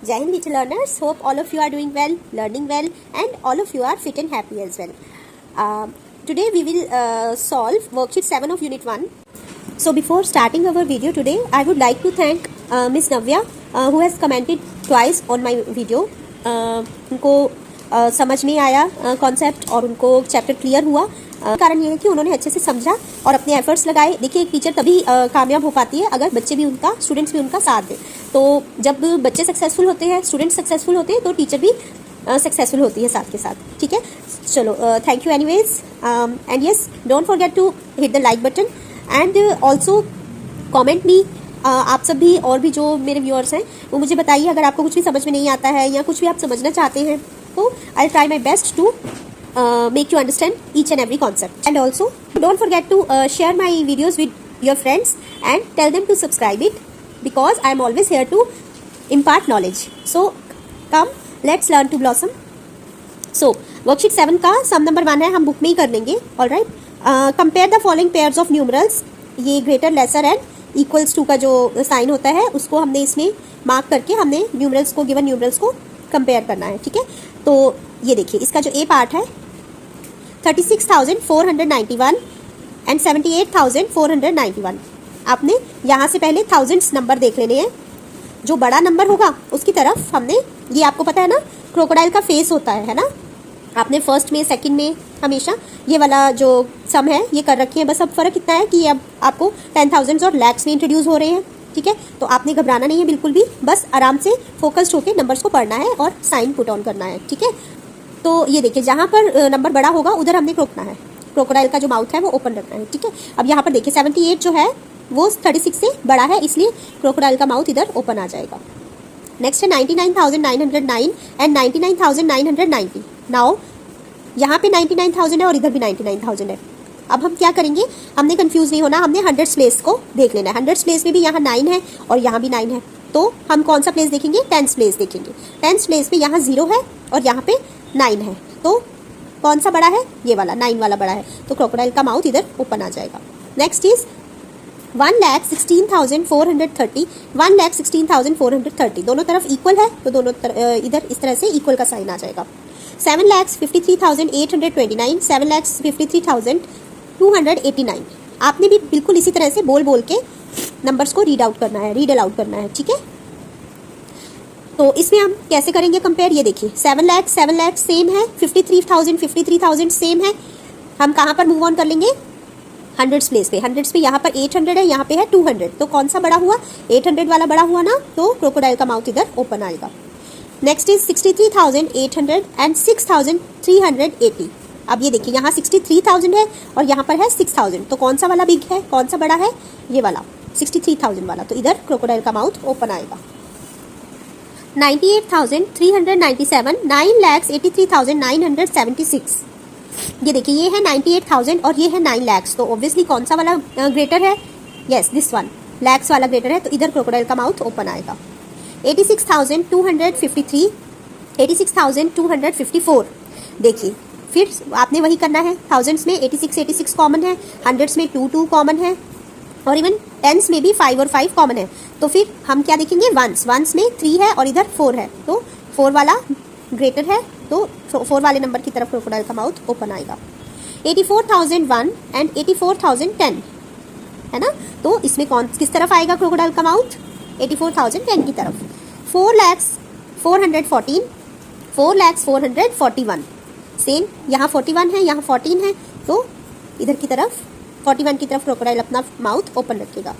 Jai Hind little learners, hope all of you are doing well, learning well, and all of you are fit and happy as well. Today we will solve worksheet 7 of unit 1. So before starting our video today, I would like to thank Miss Navya who has commented twice on my video. उनको समझ में आया concept और उनको chapter clear हुआ. कारण ये है कि उन्होंने अच्छे से समझा और अपने एफर्ट्स लगाए. देखिए, एक टीचर तभी कामयाब हो पाती है अगर बच्चे भी उनका, स्टूडेंट्स भी उनका साथ दें. तो जब बच्चे सक्सेसफुल होते हैं, स्टूडेंट्स सक्सेसफुल होते हैं, तो टीचर भी सक्सेसफुल होती है साथ के साथ. ठीक है, चलो, thank you anyways. And yes, don't forget to hit the like button and also comment me. आप सब भी और भी जो मेरे व्यूअर्स हैं वो मुझे बताइए अगर आपको कुछ भी समझ में नहीं आता है या कुछ भी आप समझना चाहते हैं, तो I try my best to make you understand each and every concept. And also don't forget to share my videos with your friends and tell them to subscribe it, because I am always here to impart knowledge. So come, let's learn to blossom. So worksheet 7 का sum number 1 है, हम book में ही कर लेंगे. All right, compare the following pairs of numerals. ये greater, lesser and equals to का जो sign होता है उसको हमने इसमें मार्क करके हमने न्यूमरल्स को, गिवन न्यूमरल्स को कंपेयर करना है. ठीक है, तो ये देखिए, इसका जो ए पार्ट है 36,491 एंड 78,491. आपने यहाँ से पहले थाउजेंड्स नंबर देख लेने हैं. जो बड़ा नंबर होगा उसकी तरफ हमने, ये आपको पता है ना, क्रोकोडाइल का फेस होता है ना. आपने फर्स्ट में, सेकंड में हमेशा ये वाला जो सम है ये कर रखी है. बस अब फ़र्क इतना है कि अब आपको 10,000 और लैक्स में इंट्रोड्यूस हो रहे हैं. ठीक है, तो आपने घबराना नहीं है बिल्कुल भी. बस आराम से फोकस्ड होकर नंबर्स को पढ़ना है और साइन पुट ऑन करना है. ठीक है, तो ये देखिए, जहाँ पर नंबर बड़ा होगा उधर हमने रोकना है. क्रोकोडाइल का जो माउथ है वो ओपन रखना है. ठीक है, अब यहाँ पर देखिए 78 जो है वो 36 से बड़ा है, इसलिए क्रोकोडाइल का माउथ इधर ओपन आ जाएगा. नेक्स्ट है 99,909 एंड 99,990. नाउ यहाँ पे 99,000 है और इधर भी 99,000 है. अब हम क्या करेंगे, हमने कंफ्यूज नहीं होना, हमने हंड्रेड्स प्लेस को देख लेना है. हंड्रेड्स प्लेस में भी यहाँ 9 है और यहाँ भी 9 है, तो हम कौन सा प्लेस देखेंगे, टेंस प्लेस देखेंगे. टेंस प्लेस में यहाँ 0 है और यहाँ पे 9 है, तो कौन सा बड़ा है, ये वाला 9 वाला बड़ा है, तो क्रोकोडाइल का माउथ इधर ओपन आ जाएगा. नेक्स्ट इज 1,16,430, 1,16,430 दोनों तरफ इक्वल है, तो दोनों इधर इस तरह से इक्वल का साइन आ जाएगा. 7,53,829, 7,53,289. आपने भी बिल्कुल इसी तरह से बोल बोल के नंबर्स को रीड आउट करना है, रीड आउट करना है. ठीक है, तो इसमें हम कैसे करेंगे कंपेयर, ये देखिए 7 लाख सेम है, 53,000 सेम है. हम कहाँ पर मूव ऑन कर लेंगे, हंड्रेड्स प्लेस पे. हंड्रेड्स पे यहाँ पर 800 है, यहाँ पे है 200, तो कौन सा बड़ा हुआ, 800 वाला बड़ा हुआ ना, तो क्रोकोडाइल का माउथ इधर ओपन आएगा. Next is 63,800 and 6,380. अब ये देखिए, यहाँ 63,000 है और यहाँ पर है 6,000, तो कौन सा वाला बिग है, कौन सा बड़ा है, ये वाला 63,000 वाला, तो इधर क्रोकोडाइल का माउथ ओपन आएगा. 98,397, 9,83,976. ये देखिए, ये है 98,000 और ये है 9 lakhs, तो ऑब्वियसली कौन सा वाला ग्रेटर है, यस दिस वन, लैक्स वाला ग्रेटर है, तो इधर क्रोकोडाइल का माउथ ओपन आएगा. 86,253, 86,254. देखिए, फिर आपने वही करना है. थाउजेंड्स में 86 कॉमन है, हंड्रेड्स में 2 कॉमन है, और इवन टेंस में भी 5 और 5 कॉमन है. तो फिर हम क्या देखेंगे, वंस में 3 है और इधर 4 है, तो 4 वाला ग्रेटर है, तो 4 वाले नंबर की तरफ क्रोकोडाइल का माउथ ओपन आएगा. 84,001 एंड 84,010 है ना, तो इसमें कौन किस तरफ आएगा क्रोकोडाइल का माउथ, 84,010 की तरफ. 4,414, 4,441. सेम, यहाँ 41 है, यहाँ 14 है, तो इधर की तरफ 41 की तरफ क्रोकोडाइल अपना माउथ ओपन रखेगा.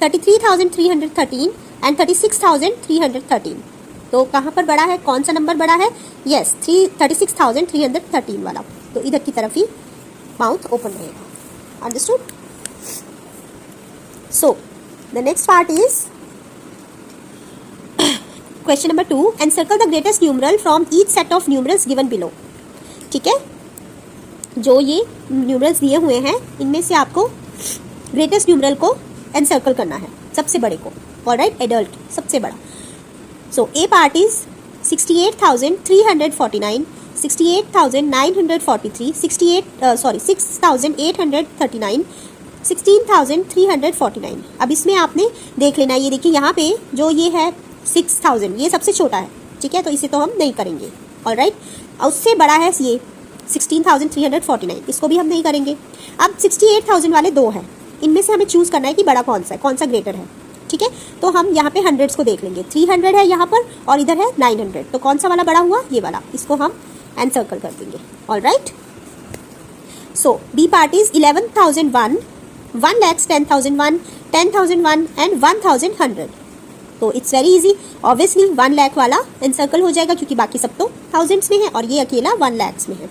33,313 एंड 36,313. तो कहाँ पर बड़ा है, कौन सा नंबर बड़ा है, यस 36,313 वाला, तो इधर की तरफ ही माउथ ओपन रहेगा. Understood. So the next part is question number 2. Encircle the greatest numeral from each set of numerals given below. ठीक है, जो ये न्यूमरल्स दिए हुए हैं इनमें से आपको ग्रेटेस्ट न्यूमरल को एनसर्कल करना है, सबसे बड़े को. ऑलराइट, एडल्ट सबसे बड़ा. सो ए पार्ट इज 68,349, 68,943, 6,839, 16,349. अब इसमें आपने देख लेना, ये देखिए यहाँ पे जो ये है 6000, ये सबसे छोटा है, ठीक है, तो इसे तो हम नहीं करेंगे। ऑलराइट, उससे बड़ा है ये 16,349, इसको भी हम नहीं करेंगे। अब 68,000 वाले दो हैं, इनमें से हमें चूज़ करना है कि बड़ा कौन सा है, कौन सा ग्रेटर है, ठीक है। तो हम यहाँ पे हंड्रेड्स को देख लेंगे, 300 है यहाँ पर और इधर है 900, तो कौन सा वाला बड़ा हुआ, ये वाला, इसको हम एनसर्कल कर देंगे। Alright, so B part is 11,001, 1,10,001, 10,001 and 1,100। तो it's very easy, obviously 1 lakh वाला एनसर्कल हो जाएगा क्योंकि बाकी सब तो थाउजेंड्स में है और ये अकेला 1 लाख में है।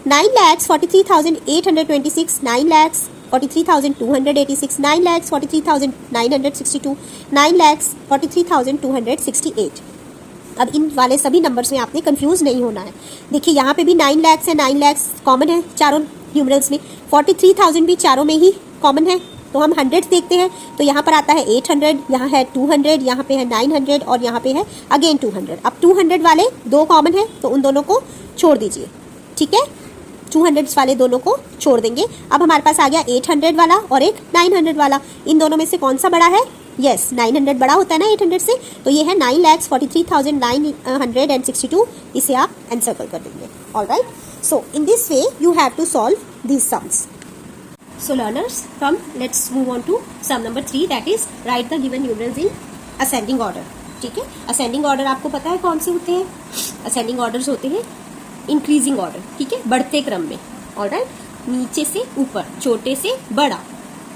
9,43,826, 9,43,286, 9,43,962, 9,43,268। अब इन वाले सभी नंबर्स में आपने कंफ्यूज नहीं होना है। देखिए यहाँ पे भी 9 लाख है, 9 लाख कॉमन है चारों न्यूमरल्स में, 43,000 भी चारों में ही कॉमन है। तो हम हंड्रेड्स देखते हैं, तो यहाँ पर आता है 800, यहाँ है 200, यहाँ पे है 900 और यहाँ पे है अगेन 200। अब 200 वाले दो कॉमन है तो उन दोनों को छोड़ दीजिए, ठीक है, 200 वाले दोनों को छोड़ देंगे। अब हमारे पास आ गया 800 वाला और एक 900 वाला, इन दोनों में से कौन सा बड़ा है, यस 900 बड़ा होता है ना 800 से, तो ये है 9,43,962, इसे आप एनसर्कल कर देंगे। Alright, so in this way you have to solve these sums. So learners, come let's move on to sum number 3, that is write the given numerals in ascending order। ठीक है, ascending order आपको पता है कौन से होते हैं, ascending orders होते हैं इंक्रीजिंग ऑर्डर, ठीक है, बढ़ते क्रम में। ऑलराइट, नीचे से ऊपर, छोटे से बड़ा,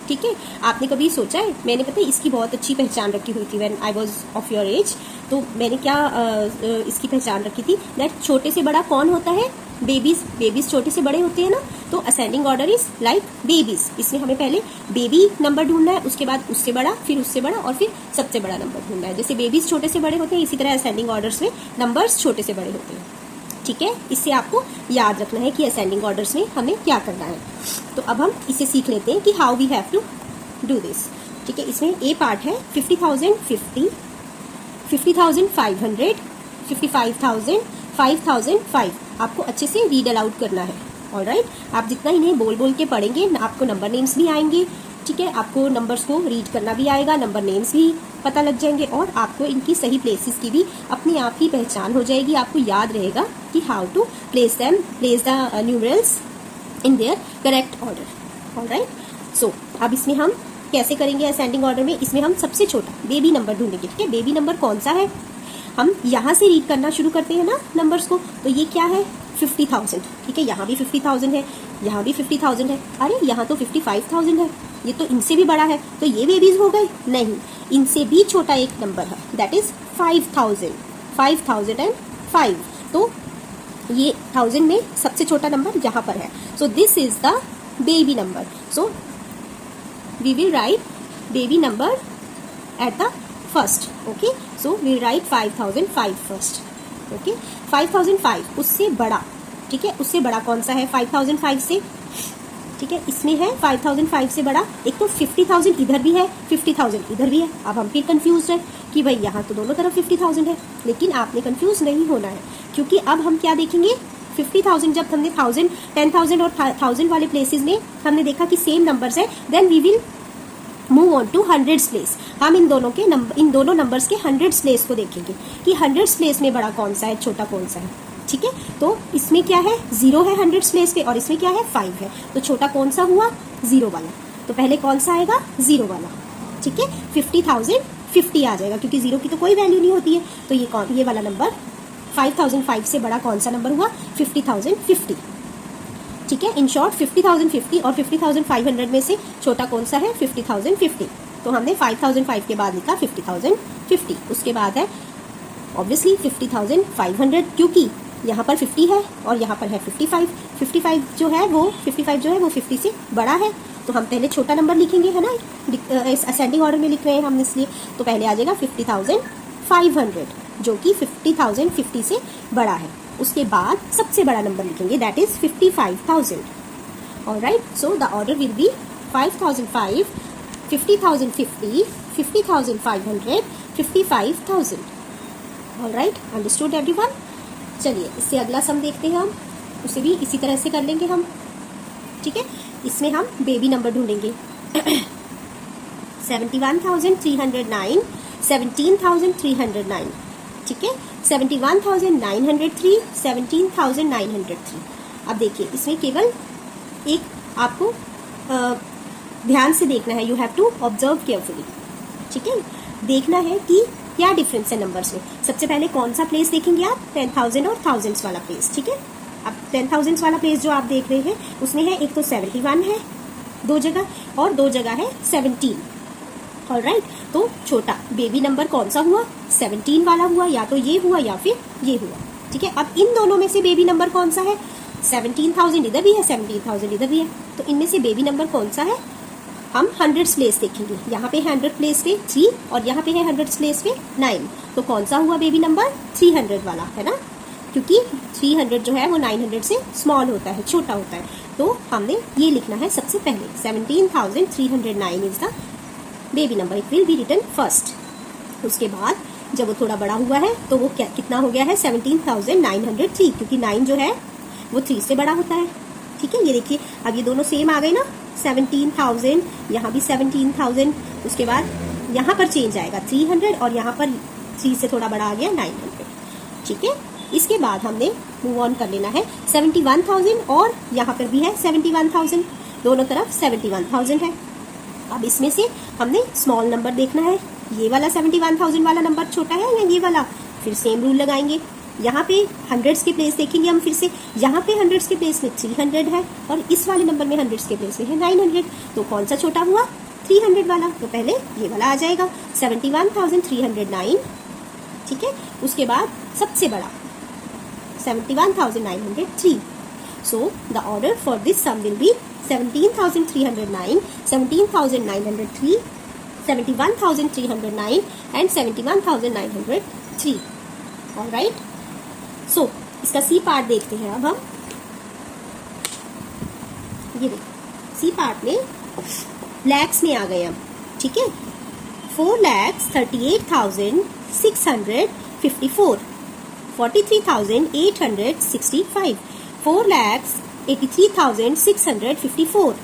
ठीक है। आपने कभी सोचा है, मैंने पता है इसकी बहुत अच्छी पहचान रखी हुई थी when I was of your age, तो मैंने क्या इसकी पहचान रखी थी दैट छोटे से बड़ा कौन होता है, बेबीज छोटे से बड़े होते हैं ना, तो ascending order is like babies. इसमें हमें पहले बेबी नंबर ढूंढना है, उसके बाद उससे बड़ा, फिर उससे बड़ा और फिर सबसे बड़ा नंबर ढूंढना है। जैसे बेबीज छोटे से बड़े होते हैं, इसी तरह असेंडिंग ऑर्डर्स में नंबर्स छोटे से बड़े होते हैं, ठीक है। इससे आपको याद रखना है कि असेंडिंग ऑर्डर्स में हमें क्या करना है। तो अब हम इसे सीख लेते हैं कि how we have to do this, ठीक है। इसमें ए पार्ट है 50,050, 50,500, 55,000, 5,005। आपको अच्छे से रीड अलाउड करना है। ऑलराइट, आप जितना इन्हें बोल बोल के पढ़ेंगे आपको नंबर नेम्स भी आएंगे, ठीक है, आपको नंबर्स को रीड करना भी आएगा, नंबर नेम्स भी पता लग जाएंगे और आपको इनकी सही प्लेसेस की भी अपने आप ही पहचान हो जाएगी। आपको याद रहेगा कि how to place the numerals in their correct order. Alright, so अब इसमें हम कैसे करेंगे असेंडिंग ऑर्डर में, इसमें हम सबसे छोटा बेबी नंबर ढूंढेंगे, ठीक है। बेबी नंबर कौन सा है, हम यहाँ से रीड करना शुरू करते हैं ना नंबर्स को, तो ये क्या है 50,000, ठीक है, यहाँ भी 50,000 है, यहाँ भी 50,000 है, अरे यहाँ तो 55,000 है, ये तो इनसे भी बड़ा है, तो ये बेबीज हो गए, नहीं, इनसे भी छोटा एक नंबर है दैट इज 5,000, 5,005। तो ये 1000 में सबसे छोटा नंबर यहाँ पर है, so this is the baby number. So we will write baby number at the first, okay, so we write 5,005 first, okay. 5,005 उससे बड़ा, ठीक है, उससे बड़ा कौन सा है 5,005 से, ठीक है, इसमें है 5,005 से बड़ा, एक तो 50,000 इधर भी है, 50,000 इधर भी है। अब हम फिर कंफ्यूज है कि भाई यहाँ तो दोनों तरफ 50,000 है, लेकिन आपने कंफ्यूज नहीं होना है क्योंकि अब हम क्या देखेंगे 50,000 जब हमने 1,000, 10,000 और 1,000 वाले प्लेसेस में हमने देखा कि सेम नंबर्स है, then we will move on to hundreds place. हम इन दोनों नंबर्स के हंड्रेड्स प्लेस को देखेंगे कि हंड्रेड्स प्लेस में बड़ा कौन सा है, छोटा कौन सा है, ठीक है। तो इसमें क्या है 0 है हंड्रेड्स प्लेस पे और इसमें क्या है 5 है, तो छोटा कौन सा हुआ 0 वाला, तो पहले कौन सा आएगा 0 वाला, ठीक है। 50,050 आ जाएगा क्योंकि 0 की तो कोई वैल्यू नहीं होती है, तो ये वाला नंबर 5,005 से बड़ा कौन सा नंबर हुआ 50,050, ठीक है। इन शॉर्ट 50,050 और 50,500 में से छोटा कौन सा है 50,050, तो हमने 5,005 के बाद लिखा 50,050, उसके बाद है ऑब्वियसली 50,500 क्योंकि यहाँ पर 50 है और यहाँ पर है 55 जो है वो 50 से बड़ा है, तो हम पहले छोटा नंबर लिखेंगे, है ना, इस असेंडिंग ऑर्डर में लिख रहे हैं हम इसलिए, तो पहले आ जाएगा 50,500 जो कि 50,050 से बड़ा है, उसके बाद सबसे बड़ा नंबर लिखेंगे that is 55,000। Alright, so the order will be 5,005, 50,050, 50,500, 55,000। Alright, understood everyone. चलिए इससे अगला सम देखते हैं हम, उसे भी इसी तरह से कर लेंगे हम, ठीक है। इसमें हम बेबी नंबर ढूंढेंगे 71,309, 17,309, ठीक है, 71,903, 17,903। अब देखिए इसमें केवल एक आपको ध्यान से देखना है, you have to observe carefully, ठीक है, देखना है कि क्या डिफरेंस है नंबर्स में। सबसे पहले कौन सा प्लेस देखेंगे आप, 10,000 और थाउजेंड्स वाला प्लेस, ठीक है। अब 10,000 वाला प्लेस जो आप देख रहे हैं उसमें है एक तो 71 है 2 जगह और 2 जगह है 17, ऑलराइट। तो छोटा बेबी नंबर कौन सा हुआ, 17 वाला हुआ, या तो ये हुआ या फिर ये हुआ, ठीक है। अब इन दोनों में से बेबी नंबर कौन सा है, 17,000 इधर भी है, 17,000 इधर भी है, तो इनमें से बेबी नंबर कौन सा है, हम 100 प्लेस देखेंगे। यहाँ पे 100 प्लेस पे 3 और यहाँ पे है 100 प्लेस पे 9, तो कौन सा हुआ बेबी नंबर, 300 वाला, है ना, क्योंकि 300 जो है वो 900 से स्मॉल होता है, छोटा होता है। तो हमने ये लिखना है सबसे पहले 17,309 is the baby number, it will be written first. उसके बाद जब वो थोड़ा बड़ा हुआ है तो वो क्या कितना हो गया है, 17,903, क्योंकि 9 जो है वो 3 से बड़ा होता है, ठीक है। ये देखिए अब ये दोनों सेम आ गए ना, 17,000, यहाँ भी 17,000, उसके बाद यहाँ पर चेंज आएगा 300 और यहाँ पर 3 से थोड़ा बड़ा आ गया 900, ठीक है। इसके बाद हमने मूव ऑन कर लेना है 71,000 और यहाँ पर भी है 71,000, दोनों तरफ 71,000 है। अब इसमें से हमने स्मॉल नंबर देखना है, ये वाला 71,000 वाला नंबर छोटा है या ये वाला, फिर सेम रूल लगाएंगे। यहाँ पे हंड्रेड्स के प्लेस देखेंगे हम फिर से, यहाँ पे हंड्रेड्स के प्लेस में 300 है और इस वाले नंबर में हंड्रेड्स के प्लेस में है 900, तो कौन सा छोटा हुआ, 300 वाला, तो पहले ये वाला आ जाएगा 71,309, ठीक है। उसके बाद सबसे बड़ा 71,903, so the order for this sum will be 17,309, 17,903, 71,309 and 71,903, alright. So इसका सी पार्ट देखते हैं अब हम, ये देखो सी पार्ट में लैक्स में आ गए हम, ठीक है, 4,38,654, 43,865, 4,83,654,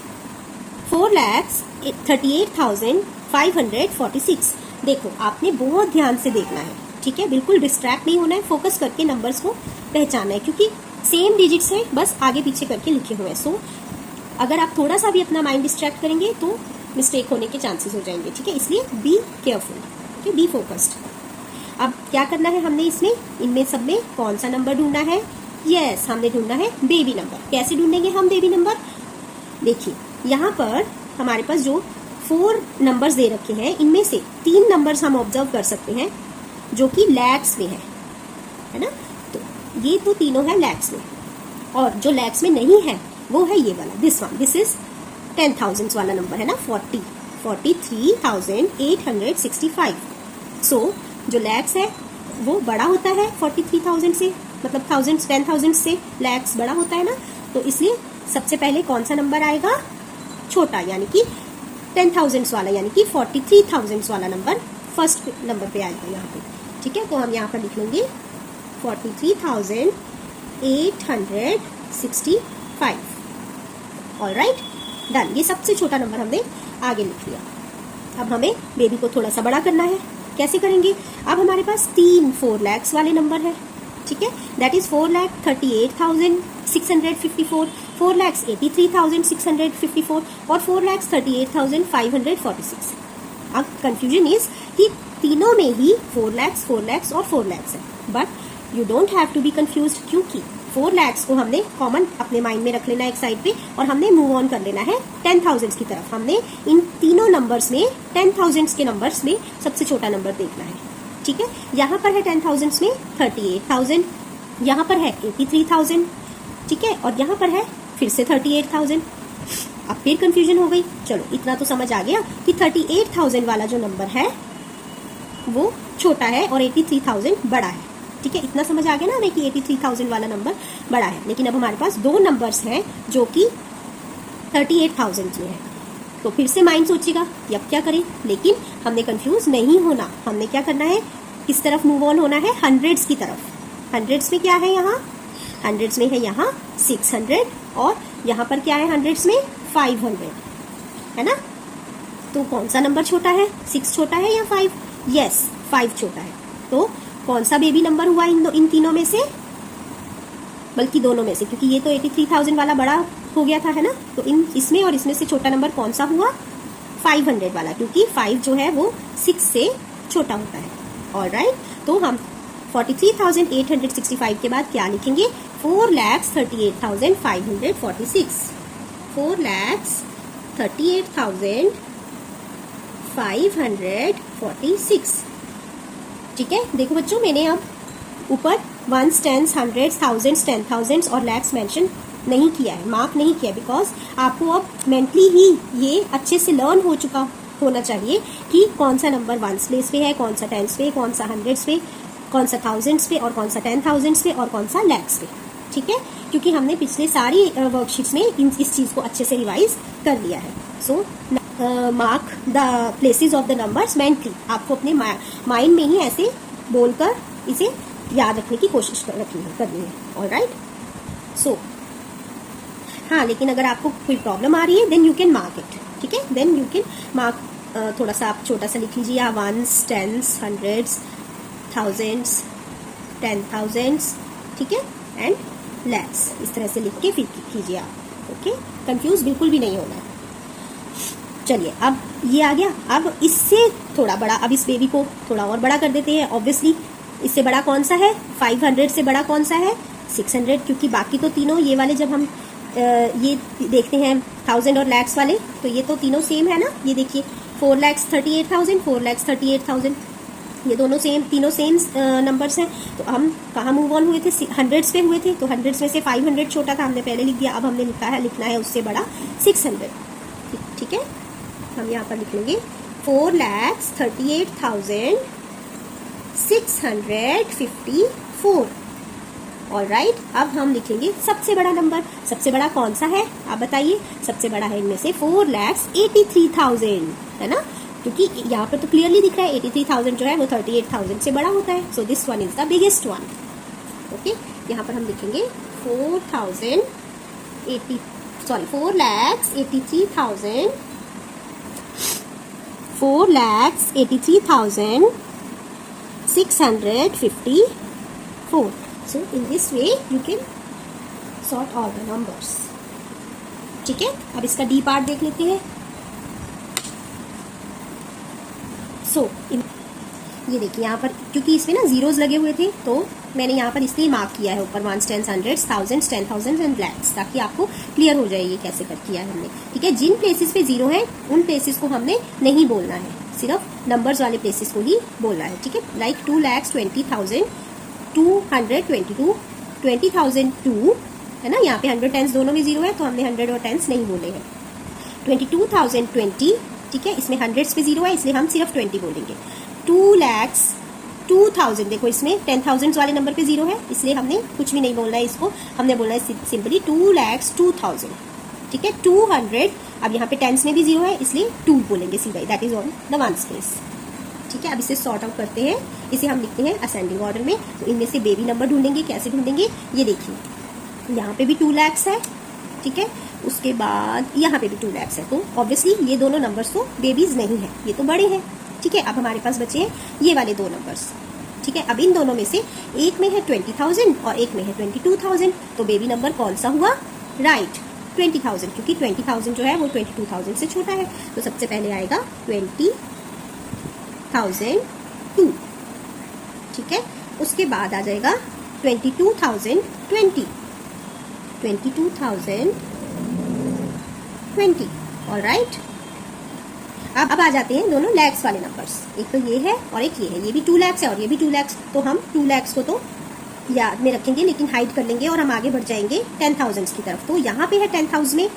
4,38,546। देखो आपने बहुत ध्यान से देखना है, ठीक है, बिल्कुल डिस्ट्रैक्ट नहीं होना है, फोकस करके नंबर्स को पहचानना है, क्योंकि सेम डिजिट्स हैं, बस आगे पीछे करके लिखे हुए हैं। सो अगर आप थोड़ा सा भी अपना माइंड डिस्ट्रैक्ट करेंगे तो मिस्टेक होने के चांसेस हो जाएंगे, ठीक है, इसलिए बी केयरफुल, ठीक है, बी फोकस्ड। अब क्या करना है हमने इसमें, इनमें सब में कौन सा नंबर ढूंढना है, यस हमने ढूंढना है बेबी नंबर। कैसे ढूंढेंगे हम बेबी नंबर, देखिए यहाँ पर हमारे पास जो 4 नंबर्स दे रखे हैं, इनमें से 3 नंबर्स हम ऑब्जर्व कर सकते हैं जो कि लैक्स में है ना, तो ये तो तीनों है लैक्स में, और जो लैक्स में नहीं है वो है ये वाला, दिस वन, दिस इज 10,000 वाला नंबर है ना, 43,865। सो जो लैक्स है वो बड़ा होता है 43,000 से, मतलब 10,000 से लैक्स बड़ा होता है ना, तो इसलिए सबसे पहले कौन सा नंबर आएगा, छोटा, यानी कि 10,000 वाला, यानी कि 43,000 वाला नंबर फर्स्ट नंबर पे आएगा यहाँ पे, ठीक है। तो हम यहाँ पर लिख लेंगे 43,865, ऑलराइट, डन। ये सबसे छोटा नंबर हमने आगे लिख लिया। अब हमें बेबी को थोड़ा सा बड़ा करना है, कैसे करेंगे, अब हमारे पास 3 4 lakhs वाले नंबर है, ठीक है, दैट इज 4,38,654, 4,83,654 और 4,38,546। अब कंफ्यूजन इज कि तीनों में ही 4 lakhs, 4 lakhs और 4 lakhs है, but you don't have to be confused, क्योंकि 4 lakhs को हमने कॉमन अपने माइंड में रख लेना है एक साइड पे, और हमने मूव ऑन कर लेना है 10,000 की तरफ। हमने इन तीनों नंबर्स में 10,000 के नंबर्स में सबसे छोटा नंबर देखना है, ठीक है। यहाँ पर है 10,000 में 38,000, यहाँ पर है 83,000, ठीक है, और यहाँ पर है फिर से 38,000। अब फिर कंफ्यूजन हो गई, चलो इतना तो समझ आ गया कि 38,000 वाला जो नंबर है वो छोटा है और 83,000 बड़ा है, ठीक है, इतना समझ आ गया ना हमें कि 83,000 वाला नंबर बड़ा है। लेकिन अब हमारे पास 2 नंबर्स हैं जो कि 38,000 में है, तो फिर से माइंड सोचेगा कि अब क्या करें, लेकिन हमने कंफ्यूज नहीं होना, हमने क्या करना है, किस तरफ मूव ऑन होना है, हंड्रेड्स की तरफ। हंड्रेड्स में क्या है, यहाँ हंड्रेड्स में है यहाँ 600 और यहाँ पर क्या है हंड्रेड्स में 500, है ना। तो कौन सा नंबर छोटा है, 6 छोटा है या 5, यस 5 छोटा है। तो कौन सा बेबी नंबर हुआ इन तीनों में से, बल्कि दोनों में से, क्योंकि ये तो 83,000 वाला बड़ा हो गया था, है ना। तो इसमें और इसमें से छोटा नंबर कौन सा हुआ, 500 वाला, क्योंकि 5 जो है वो 6 से छोटा होता है। ऑलराइट, तो हम 43,865 के बाद क्या लिखेंगे, 4,38,546, 4,38,546। ठीक है, देखो बच्चों, मैंने अब ऊपर वंस, टेंस, हंड्रेड्स, थाउजेंड्स, 10,000 और लैक्स मेंशन नहीं किया है, मार्क नहीं किया, बिकॉज आपको अब मेंटली ही ये अच्छे से लर्न हो चुका होना चाहिए कि कौन सा नंबर वंस प्लेस पे है, कौन सा टेंस पे, कौन सा हंड्रेड्स पे, कौन सा थाउजेंड्स पे, और कौन सा 10,000 पे, और कौन सा लैक्स पे। ठीक है, क्योंकि हमने पिछले सारी वर्कशीट्स में इस चीज को अच्छे से रिवाइज कर लिया है। So mark the places of the numbers mentally, आपको अपने माइंड में ही ऐसे बोलकर इसे याद रखने की कोशिश करनी है। ऑलराइट, सो हाँ, लेकिन अगर आपको कोई प्रॉब्लम आ रही है then you can mark it. ठीक है, देन यू कैन मार्क, थोड़ा सा आप छोटा सा लिख लीजिए, या वंस, टेंस, हंड्रेड्स, थाउजेंड्स, 10,000, ठीक है, एंड लैक्स, इस तरह से लिख के फिर कीजिए आप। ओके, कंफ्यूज बिल्कुल भी नहीं होना है। चलिए, अब ये आ गया। अब इससे थोड़ा बड़ा, अब इस बेबी को थोड़ा और बड़ा कर देते हैं। ऑब्वियसली इससे बड़ा कौन सा है, 500 से बड़ा कौन सा है, 600, क्योंकि बाकी तो तीनों ये वाले जब हम ये देखते हैं 1000 और लैक्स वाले, तो ये तो तीनों सेम है ना। ये देखिए 4,38,000, 4,38,000, ये दोनों सेम, तीनों सेम नंबर्स हैं। तो हम कहाँ मूव ऑन हुए थे, हंड्रेड्स पे हुए थे। तो हंड्रेड्स में से 500 छोटा था, हमने पहले लिख दिया। अब हमने लिखना है उससे बड़ा 600। ठीक है, हम यहाँ पर लिख लेंगे 4,38,654। ऑलराइट, अब हम लिखेंगे सबसे बड़ा नंबर। सबसे बड़ा कौन सा है, आप बताइए। सबसे बड़ा है इनमें से 4,83,000, है ना, क्योंकि यहाँ पर तो क्लियरली दिख रहा है 83,000 जो है वो 38,000 से बड़ा होता है। So this one is the biggest one. Okay, यहाँ पर हम लिखेंगे 4,83,654. So in this way you can sort all the numbers. ठीक है, अब इसका डी पार्ट देख लेते हैं। ये देखिए यहाँ पर, क्योंकि इसमें ना जीरोस लगे हुए थे, तो मैंने यहाँ पर इसलिए मार्क किया है ऊपर ones, tens, hundreds, thousands, 10,000 and lakhs, ताकि आपको क्लियर हो जाए ये कैसे कर किया है हमने। ठीक है, जिन प्लेसेस पे जीरो है उन प्लेसेस को हमने नहीं बोलना है, सिर्फ नंबर्स वाले प्लेसेस को ही बोलना है। ठीक है, लाइक 2,20,222, 20,002, है ना, यहाँ पे 100 टेंस दोनों में जीरो है, तो हमने 100 और टेंस नहीं बोले हैं। 22,020, ठीक है, इसमें हंड्रेड्स पे जीरो है, इसलिए हम सिर्फ 20 बोलेंगे। 2,02,000, देखो इसमें 10,000 वाले नंबर पे जीरो है, इसलिए हमने कुछ भी नहीं बोलना है इसको, हमने बोलना है सिंपली 2,02,000। ठीक है, 200, अब यहाँ पे टेंस में भी जीरो है, इसलिए 2 बोलेंगे सीधा, that is on the ones place. ठीक है, अब इसे सॉर्ट आउट करते हैं, इसे हम लिखते हैं असेंडिंग ऑर्डर में। तो इनमें से बेबी नंबर ढूंढेंगे, कैसे ढूंढेंगे, ये देखिए यहाँ पे भी 2 लाख है। ठीक है, उसके बाद यहाँ पे भी 2 लाख है, तो ऑब्वियसली ये दोनों नंबर्स तो बेबीज नहीं है, ये तो बड़े हैं। ठीक है, अब हमारे पास बचे हैं ये वाले 2 नंबर्स। ठीक है, अब इन दोनों में से एक में है 20,000 और एक में है 22,000, तो बेबी नंबर कौन सा हुआ, राइट, 20,000, क्योंकि 20,000 जो है वो 22,000 से छोटा है। तो सबसे पहले आएगा 20,002। ठीक है, उसके बाद आ जाएगा 22,020, 22,020। ऑलराइट, अब आ जाते हैं दोनों लैक्स वाले नंबर्स, एक तो ये है और एक ये है, ये भी 2 लाख है और ये भी 2 लाख, तो हम 2 लाख को तो याद में रखेंगे, लेकिन हाइड कर लेंगे और हम आगे बढ़ जाएंगे 10,000 की तरफ। तो यहाँ पे है 10,000 में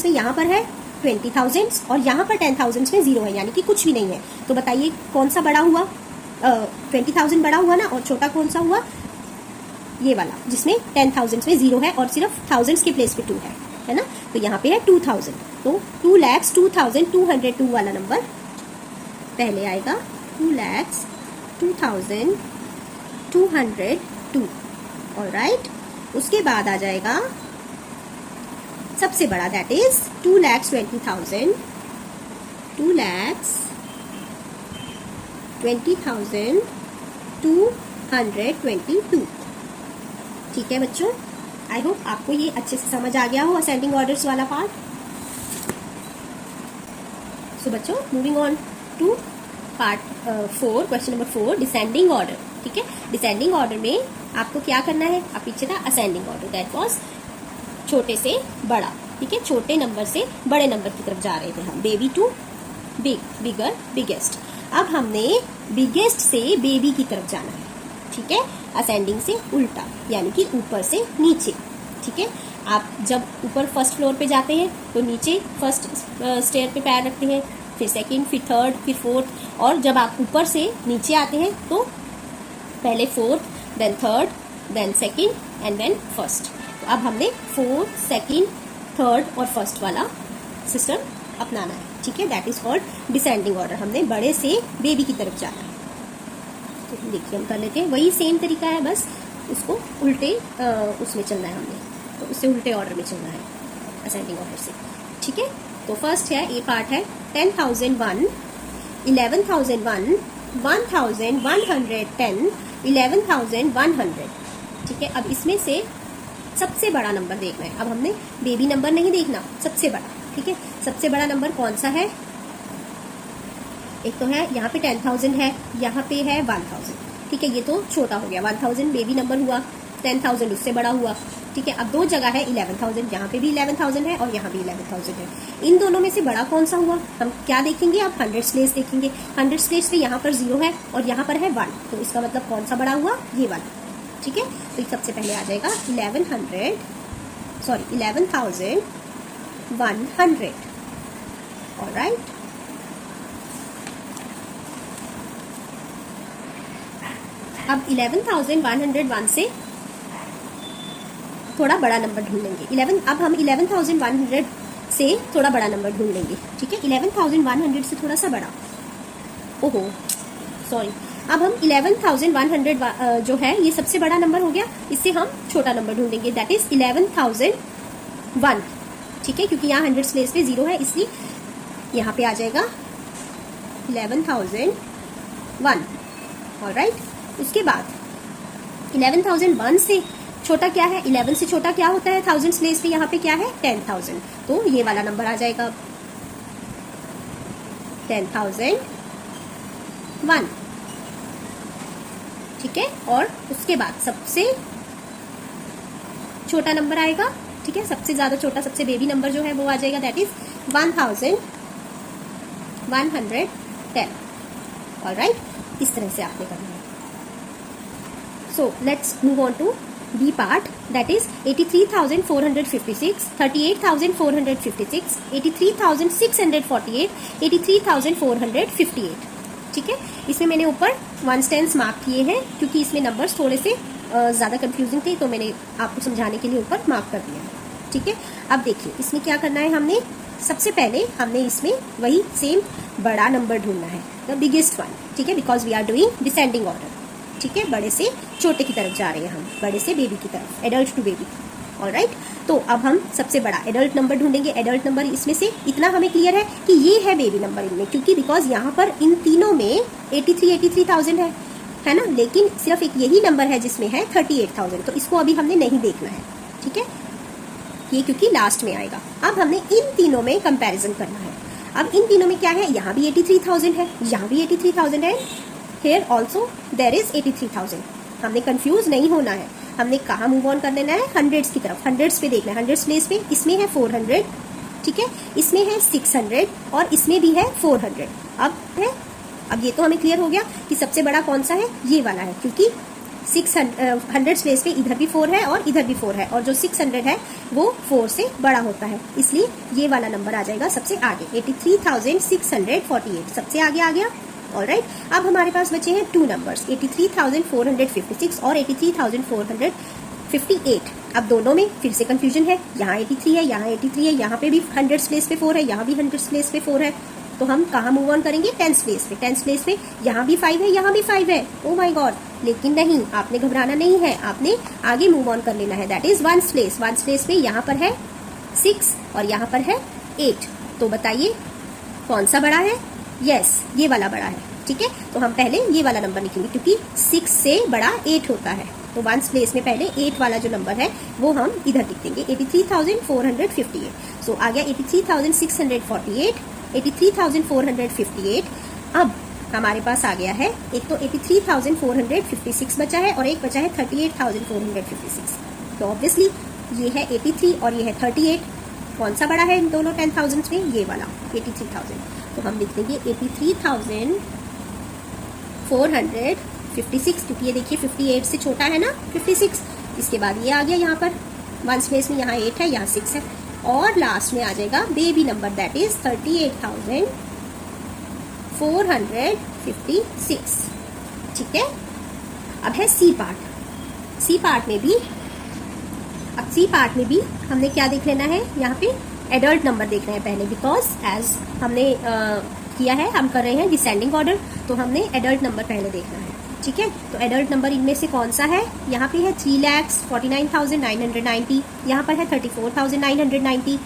यहाँ पर है 20,000 और यहाँ पर 10,000 में जीरो है, यानी कि कुछ भी नहीं है। तो बताइए कौन सा बड़ा हुआ, 20,000 बड़ा हुआ ना, और छोटा कौन सा हुआ, ये वाला जिसमें 10,000 में जीरो है और सिर्फ थाउजेंड्स के प्लेस पे 2 है ना। तो यहाँ पे है 2,000, तो 2,02,202 वाला नंबर पहले आएगा, 2,02,202। ऑलराइट, उसके बाद आ जाएगा सबसे बड़ा, दैट इज 2,20,000, 20,222। ठीक है बच्चों, आई होप आपको ये अच्छे से समझ आ गया हो असेंडिंग ऑर्डर्स वाला पार्ट। सो बच्चों, moving on to part 4, question number 4, descending order. ठीक है, डिसेंडिंग ऑर्डर में आपको क्या करना है, अब पीछे था असेंडिंग ऑर्डर, दैट वाज छोटे से बड़ा। ठीक है, छोटे नंबर से बड़े नंबर की तरफ जा रहे थे हम, baby to big, bigger, biggest. अब हमने बिगेस्ट से बेबी की तरफ जाना है। ठीक है, असेंडिंग से उल्टा, यानी कि ऊपर से नीचे। ठीक है, आप जब ऊपर फर्स्ट फ्लोर पे जाते हैं तो नीचे फर्स्ट स्टेयर पे पैर रखते हैं, फिर सेकंड, फिर थर्ड, फिर फोर्थ, और जब आप ऊपर से नीचे आते हैं तो पहले fourth, then third, then second and then first. तो अब हमने फोर्थ, सेकंड, थर्ड और फर्स्ट वाला सिस्टम अपनाना है। ठीक है, that is called descending order. हमने बड़े से बेबी की तरफ जाना है। तो देखिए हम कर लेते हैं, वही सेम तरीका है, बस उसको उल्टे उसमें चलना है हमने, तो उससे उल्टे ऑर्डर में चलना है असेंडिंग ऑर्डर से। ठीक है, तो फर्स्ट है, ए पार्ट है 10,001, 11,001, 1,110, 11,100। ठीक है, अब इसमें से सबसे बड़ा नंबर देखना है। अब हमने बेबी नंबर नहीं देखना, सबसे बड़ा। ठीक है, सबसे बड़ा नंबर कौन सा है? एक तो है यहाँ पे 10,000 है, यहाँ पे है 1,000। ठीक है, ये तो छोटा हो गया, 1,000 बेबी नंबर हुआ, 10,000 उससे बड़ा हुआ। ठीक है, अब दो जगह है 11,000, यहाँ पे भी 11,000 है और यहाँ भी 11,000 है। इन दोनों में से बड़ा कौन सा हुआ? हम क्या देखेंगे? अब 100 प्लेस देखेंगे। 100 प्लेस पे यहाँ पर 0 है और यहाँ पर है 1, तो इसका मतलब कौन सा बड़ा हुआ? ये वाला। ठीक है, तो सबसे पहले आ जाएगा 11,100। ऑलराइट, अब 11,101 से थोड़ा बड़ा नंबर ढूंढ लेंगे। अब हम 11,100 से थोड़ा बड़ा नंबर ढूंढ लेंगे। ठीक है, 11,100 से थोड़ा सा बड़ा, ओहो सॉरी, अब हम 11,100 जो है ये सबसे बड़ा नंबर हो गया, इससे हम छोटा नंबर ढूंढेंगे, दैट इज 11,001। ठीक है, क्योंकि यहाँ 100 प्लेस पे 0 है, इसलिए यहाँ पे आ जाएगा 11,001। ऑलराइट, उसके बाद 11,001 से छोटा क्या है? 11 से छोटा क्या होता है 1000 प्लेस पे? यहाँ पे क्या है? 10,000, तो ये वाला नंबर आ जाएगा 10,001। ठीक है, और उसके बाद सबसे छोटा नंबर आएगा। ठीक है, सबसे ज्यादा छोटा, सबसे बेबी नंबर जो है वो आ जाएगा, दैट इज 1,110। ऑलराइट, इस तरह से आपने करना है। So let's move on to B part, that is 83,456, 38,456, 83,648, 83,458। ठीक है, इसमें मैंने ऊपर 1 टेंस मार्क किए हैं क्योंकि इसमें नंबर्स थोड़े से ज्यादा कंफ्यूजिंग थे, तो मैंने आपको समझाने के लिए ऊपर मार्क कर दिया है। ठीक है, अब देखिए इसमें क्या करना है हमने। सबसे पहले हमने इसमें वही सेम बड़ा नंबर ढूंढना है, द बिगेस्ट वन। ठीक है, because we are doing descending order. ठीक है, बड़े से छोटे की तरफ जा रहे हैं हम, बड़े से बेबी की तरफ, एडल्ट टू बेबी। ऑलराइट, तो अब हम सबसे बड़ा एडल्ट नंबर ढूंढेंगे। एडल्ट नंबर इसमें से इतना हमें क्लियर है कि ये है बेबी नंबर इनमें, क्योंकि बिकॉज यहाँ पर इन तीनों में 83,000 है ना, लेकिन सिर्फ एक यही नंबर है जिसमें है 38,000, तो इसको अभी हमने नहीं देखना है। ठीक है, ये क्योंकि लास्ट में आएगा। अब हमने इन तीनों में कंपैरिजन करना है। अब इन तीनों में क्या है, यहाँ भी 83,000 है, यहाँ भी 83,000 है, हेयर ऑल्सो देयर इज 83,000। हमने कंफ्यूज नहीं होना है, हमने कहाँ मूव ऑन कर लेना है? हंड्रेड्स की तरफ, हंड्रेड्स पे देखना है। 100 प्लेस पे इसमें है 400, ठीक है, इसमें है 600 और इसमें भी है 400। अब ये तो हमें क्लियर हो गया कि सबसे बड़ा कौन सा है, ये वाला है, क्योंकि 100 प्लेस पे इधर भी 4 है और इधर भी 4 है, और जो 600 है वो 4 से बड़ा होता है, इसलिए ये वाला नंबर आ जाएगा सबसे आगे, 83,648 सबसे आगे आ गया। ऑलराइट, अब हमारे पास बचे हैं 2 नंबर्स, 83,456 और 83,458। अब दोनों में फिर से कंफ्यूजन है, यहाँ 83 है, यहाँ 83 है, यहाँ पे भी 100 प्लेस पे 4 है, यहाँ भी 100 प्लेस पे 4 है, तो हम कहाँ मूव ऑन करेंगे? 10 प्लेस पे। 10 प्लेस पे यहाँ भी 5 है, यहाँ भी 5 है, ओ माय गॉड। लेकिन नहीं, आपने घबराना नहीं है, आपने आगे मूव ऑन कर लेना है, दैट इज 1 प्लेस। 1 प्लेस पे यहाँ पर है 6 और यहाँ पर है 8, तो बताइए कौन सा बड़ा है? यस, ये वाला बड़ा है। ठीक है, तो हम पहले ये वाला नंबर लिखेंगे क्योंकि 6 से बड़ा 8 होता है, तो वंस प्लेस में पहले 8 वाला जो नंबर है वो हम इधर लिख देंगे 83,458। सो आ गया 83,648, 83,458। अब हमारे पास आ गया है एक तो 83,456 बचा है और एक बचा है 38,456। तो ऑब्वियसली ये है 83 और ये है 38। कौन सा बड़ा है इन दोनों 10,000 में? ये वाला 83,000। तो हम लिख देंगे 83,456 क्योंकि ये देखिए 58 से छोटा है ना 56। इसके बाद ये आ गया यहाँ पर वंस प्लेस में, यहाँ 8 है, यहाँ 6 है और लास्ट में आ जाएगा बेबी नंबर दैट इज 38,456। ठीक है, अब है सी पार्ट। सी पार्ट में भी हमने क्या देख लेना है, यहाँ पे एडल्ट नंबर देखना है पहले, बिकॉज एज हमने किया है, हम कर रहे हैं डिसेंडिंग ऑर्डर, तो हमने एडल्ट नंबर पहले देखना है। ठीक है, तो एडल्ट नंबर इनमें से कौन सा है? यहाँ पे है 3,49,990, यहाँ पर है 34,990,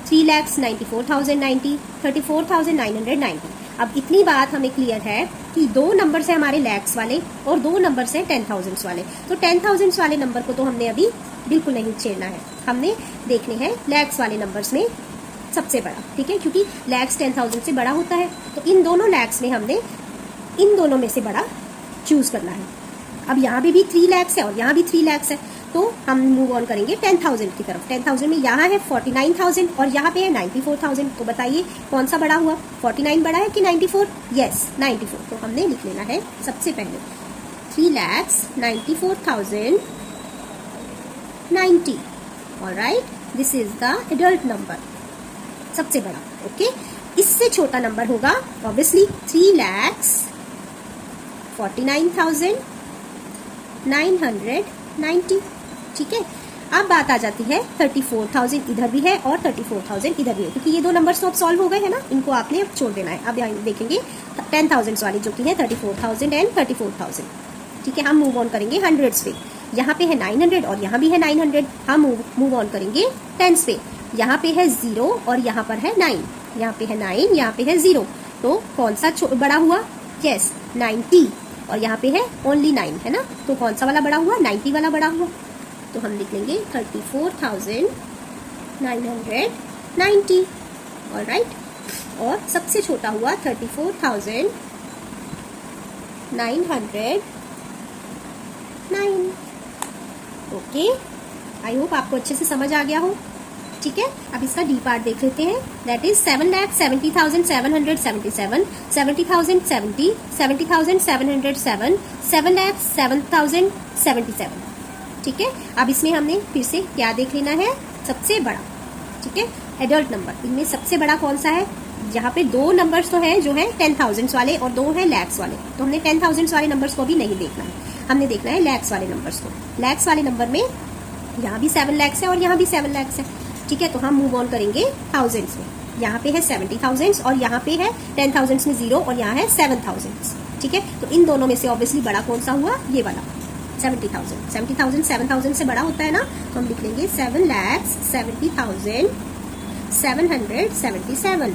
3,94,090, 34,990। अब इतनी बात हमें क्लियर है कि दो नंबर से हमारे लैक्स वाले और दो नंबर से 10,000 वाले। तो 10,000 वाले नंबर को तो हमने अभी बिल्कुल नहीं छेड़ना है, हमने देखने हैं लैक्स वाले नंबर्स में सबसे बड़ा। ठीक है, क्योंकि लैक्स 10,000 से बड़ा होता है, तो इन दोनों लैक्स में हमने इन दोनों में से बड़ा चूज करना है। अब यहाँ भी 3 लाख है और यहाँ भी 3 लाख है, तो हम मूव ऑन करेंगे 10,000 की तरफ। 10,000 में यहाँ है 49,000 और यहाँ पे है 94,000। तो बताइए कौन सा बड़ा हुआ? 49 बड़ा है कि 94? यस, 94। तो हमने लिख लेना है सबसे पहले 3,94,090। Alright, this is the adult number, सबसे बड़ा। ओके, इससे छोटा नंबर होगा ऑब्वियसली 3,49,990। ठीक है, अब बात आ जाती है 34,000 इधर भी है और 34,000 इधर भी है, क्योंकि ये दो नंबर्स तो अब सॉल्व हो गए हैं ना, इनको आपने अब छोड़ देना है। अब यहाँ देखेंगे 10,000 वाली जो कि है 34,000 एंड 34,000। ठीक है, हम मूव ऑन करेंगे हंड्रेड्स पे। यहाँ पे है 900 और यहाँ भी है 900। हम मूव ऑन करेंगे टेंस पे। यहाँ पे है 0 और यहाँ पर है 9, यहाँ पे है 9, यहाँ पे है 0। तो कौन सा बड़ा हुआ? यस, 90। और यहाँ पे है ओनली 9 है ना, तो कौन सा वाला बड़ा हुआ? 90 वाला बड़ा हुआ। तो हम लिख लेंगे 34,990। ऑलराइट, और सबसे छोटा हुआ 34,909। ओके, आई होप आपको अच्छे से समझ आ गया हो। ठीक है, अब इसका डी पार्ट देख लेते हैं, दैट इज 7,70,777, 70,070, 70,707, 7,07,077। ठीक है, अब इसमें हमने फिर से क्या देख लेना है? सबसे बड़ा। ठीक है, एडल्ट नंबर, इनमें सबसे बड़ा कौन सा है? यहाँ पे दो नंबर्स तो हैं जो है 10,000 वाले और दो है लैक्स वाले, तो हमने 10,000 वाले नंबर्स को भी नहीं देखना है, हमने देखना है लैक्स वाले नंबर्स को। लैक्स वाले नंबर में यहाँ भी 7 लाख है और यहाँ भी 7 लाख है। ठीक है, तो हम मूव ऑन करेंगे थाउजेंड्स में। यहाँ पे है 70,000 और यहाँ पे है 10,000 में 0 और यहाँ है 7,000। ठीक है, तो इन दोनों में से ऑब्वियसली बड़ा कौन सा हुआ? ये वाला 70,000। 70,000 7,000 से बड़ा होता है ना, तो हम लिख लेंगे 7,70,777।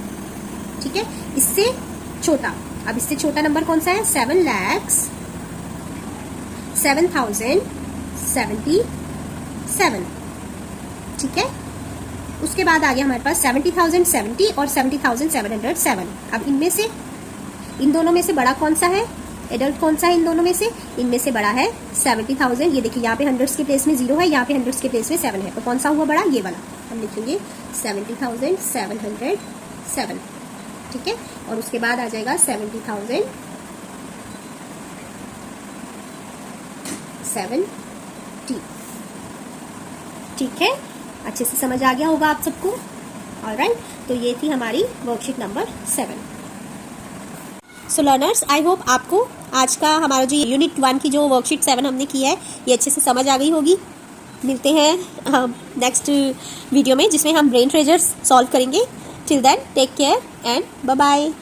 ठीक है, इससे छोटा, अब इससे छोटा नंबर कौन सा है? 7,07,077। ठीक है, उसके बाद आ गया हमारे पास 70,070 और 70,707। अब इनमें से, इन दोनों में से बड़ा कौन सा है? एडल्ट कौन सा है इन दोनों में से? इनमें से बड़ा है 70,000। ये देखिए, यहाँ पे हंड्रेड्स के प्लेस में 0 है, यहाँ पे हंड्रेड्स के प्लेस में 7 है, तो कौन सा हुआ बड़ा? ये वाला। हम लिखेंगे 70,707। ठीक है, और उसके बाद आ जाएगा 70,070। ठीक है, अच्छे से समझ आ गया होगा आप सबको। ऑलराइट, तो ये थी हमारी worksheet number 7। So learners, I hope आपको आज का हमारा जो यूनिट 1 की जो वर्कशीट 7 हमने की है ये अच्छे से समझ आ गई होगी। मिलते हैं नेक्स्ट वीडियो में जिसमें हम ब्रेन ट्रेजर्स सॉल्व करेंगे। Till then take care and bye bye.